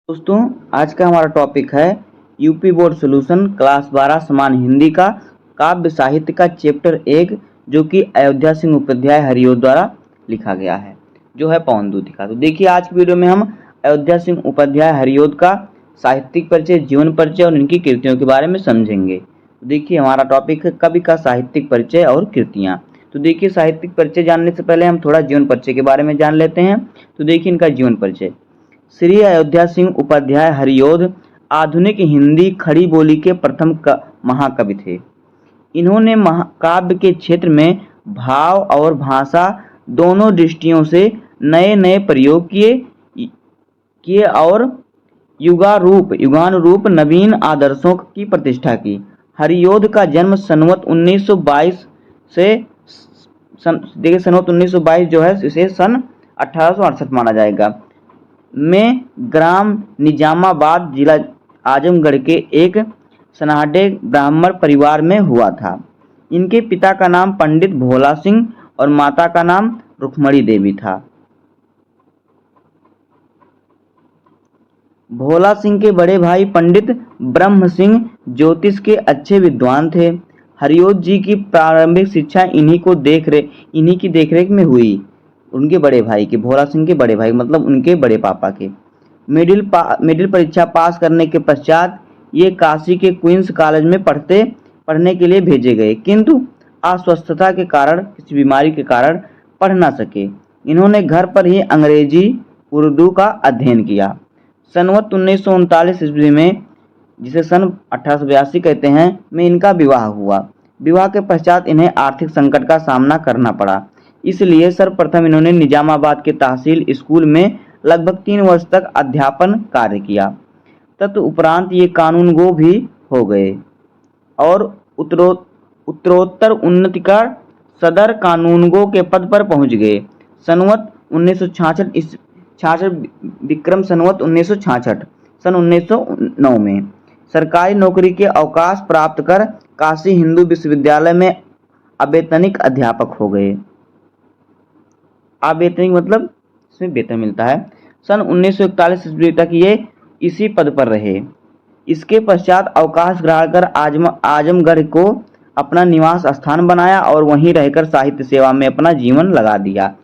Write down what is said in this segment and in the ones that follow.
दोस्तों, आज का हमारा टॉपिक है यूपी बोर्ड सॉल्यूशन क्लास 12 समान हिंदी का काव्य साहित्य का चैप्टर 1 जो कि अयोध्या सिंह उपाध्याय हरिओ द्वारा लिखा गया है, जो है पवन दूतिका। तो देखिए, आज की वीडियो में हम अयोध्या सिंह उपाध्याय हरिओ का साहित्यिक परिचय, जीवन परिचय और इनकी कृतियों के बारे में समझेंगे। तो देखिए, हमारा टॉपिक है कवि का साहित्यिक परिचय और कृतियाँ। तो देखिए, साहित्यिक परिचय जानने से पहले हम थोड़ा जीवन परिचय के बारे में जान लेते हैं। तो देखिए, इनका जीवन परिचय। श्री अयोध्या सिंह उपाध्याय हरिऔध आधुनिक हिंदी खड़ी बोली के प्रथम महाकवि थे। इन्होंने महाकाव्य के क्षेत्र में भाव और भाषा दोनों दृष्टियों से नए नए प्रयोग किए और युगानुरूप नवीन आदर्शों की प्रतिष्ठा की। हरिऔध का जन्म सनवत 1922 से देखिए सनवत 1922 जो है इसे सन 1868 माना जाएगा में ग्राम निजामाबाद जिला आजमगढ़ के एक सनाडे ब्राह्मण परिवार में हुआ था। इनके पिता का नाम पंडित भोला सिंह और माता का नाम रुक्मणी देवी था। भोला सिंह के बड़े भाई पंडित ब्रह्म सिंह ज्योतिष के अच्छे विद्वान थे। हरिऔध जी की प्रारंभिक शिक्षा इन्हीं की देखरेख में हुई। उनके बड़े भाई के, भोला सिंह के बड़े भाई मतलब उनके बड़े पापा के। मिडिल परीक्षा पास करने के पश्चात ये काशी के क्वींस कॉलेज में पढ़ने के लिए भेजे गए, किंतु अस्वस्थता के कारण, किसी बीमारी के कारण पढ़ ना सके। इन्होंने घर पर ही अंग्रेजी उर्दू का अध्ययन किया। सनवत 1939 ईस्वी में, जिसे सन 1882 कहते हैं, में इनका विवाह हुआ। विवाह के पश्चात इन्हें आर्थिक संकट का सामना करना पड़ा, इसलिए सर्वप्रथम इन्होंने निजामाबाद के तहसील स्कूल में लगभग 3 वर्ष तक अध्यापन कार्य किया। तदुपरांत ये कानूनगो भी हो गए और उत्तरोत्तर उन्नति कर सदर कानूनगो के पद पर पहुंच गए। सनवत 1966 विक्रम संवत 1966 सन 1909 में सरकारी नौकरी के अवकाश प्राप्त कर काशी हिंदू विश्वविद्यालय में अवैतनिक अध्यापक हो गए। अवैतनिक मतलब इसमें वेतन मिलता है। सन 1941 ईस्वी तक ये इसी पद पर रहे। इसके पश्चात अवकाश ग्रहण कर आजमगढ़ को अपना निवास स्थान बनाया और वहीं रहकर साहित्य सेवा में अपना जीवन लगा दिया।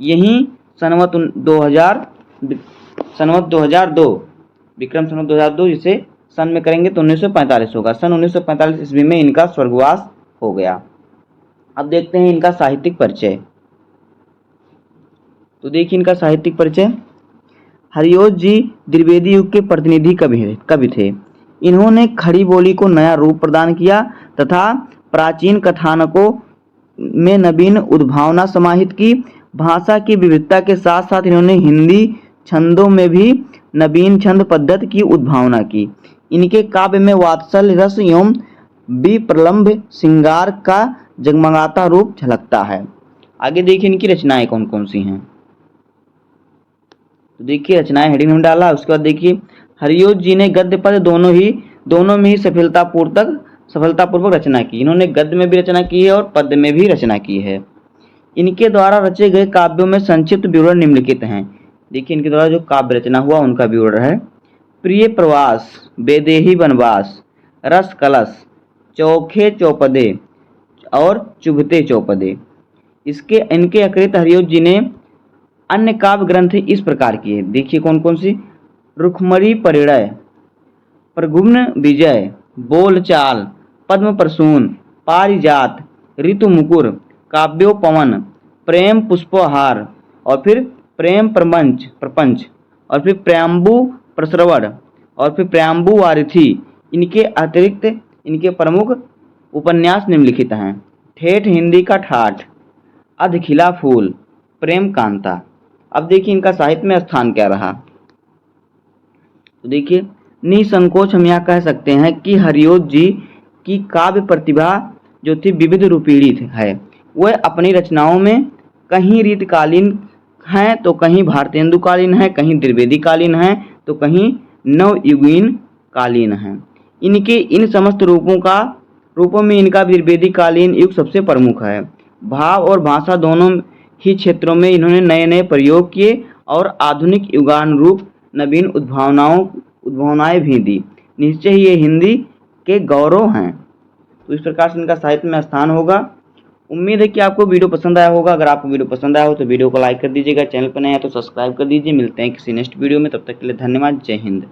यहीं सनवत 2002 विक्रम संवत 2002, जिसे सन में करेंगे तो 1945 होगा। सन 1945 ईस्वी में इनका स्वर्गवास हो गया। अब देखते हैं इनका साहित्यिक परिचय। तो देखिए इनका साहित्यिक परिचय। हरिऔध जी द्विवेदी युग के प्रतिनिधि कवि थे। इन्होंने खड़ी बोली को नया रूप प्रदान किया तथा प्राचीन कथानकों में नवीन उद्भावना समाहित की। भाषा की विविधता के साथ साथ इन्होंने हिंदी छंदों में भी नवीन छंद पद्धति की उद्भावना की। इनके काव्य में वात्सल्य रस एवं विप्रलंभ श्रृंगार का जगमगाता रूप झलकता है। आगे देखिए इनकी रचनाएं कौन कौन सी हैं। तो देखिए रचनाएं हेडिंग में डाला। उसके बाद देखिए हरिऔध जी ने गद्य पद दोनों में ही सफलतापूर्वक रचना की। इन्होंने गद्य में भी रचना की है और पद्य में भी रचना की है। इनके द्वारा रचे गए काव्यों में संक्षिप्त विवरण निम्नलिखित हैं। देखिए इनके द्वारा जो काव्य रचना हुआ उनका विवरण है। प्रिय प्रवास, बेदेही वनवास, रस कलश, चौखे चौपदे और चुभते चौपदे। इनके अतिरिक्त हरिऔध जी ने अन्य काव्य ग्रंथ इस प्रकार की है। देखिए कौन कौन सी। रुक्मणी परिणय, प्रगुम्न विजय, बोलचाल, पद्म प्रसून, पारिजात, ऋतु मुकुर, काव्योपवन, प्रेम पुष्पोहार और फिर प्रेम प्रपंच और फिर प्रेम्बु प्रश्रवण और फिर प्रेम्बु वारिथी। इनके अतिरिक्त इनके प्रमुख उपन्यास निम्नलिखित हैं। ठेठ हिंदी का ठाठ, अध खिला फूल, प्रेम कांता। अब देखिए इनका साहित्य में स्थान क्या रहा। तो देखिए निसंकोच हम यह कह सकते हैं कि हरिऔध जी की काव्य प्रतिभा जो थी विविध रूपीणी है। वह अपनी रचनाओं में कहीं रीतकालीन हैं तो कहीं भारतेंदुकालीन है, कहीं द्विवेदी कालीन है तो कहीं नवयुगीन कालीन है। इनके इन समस्त रूपों में इनका द्विवेदी कालीन युग सबसे प्रमुख है। भाव और भाषा दोनों ही क्षेत्रों में इन्होंने नए नए प्रयोग किए और आधुनिक युगानुरूप नवीन उद्भावनाएं भी दी। निश्चय ही ये हिंदी के गौरव हैं। तो इस प्रकार से इनका साहित्य में स्थान होगा। उम्मीद है कि आपको वीडियो पसंद आया होगा। अगर आपको वीडियो पसंद आया हो तो वीडियो को लाइक कर दीजिएगा, चैनल पर नए हैं तो सब्सक्राइब कर दीजिए। मिलते हैं किसी नेक्स्ट वीडियो में, तब तक के लिए धन्यवाद। जय हिंद।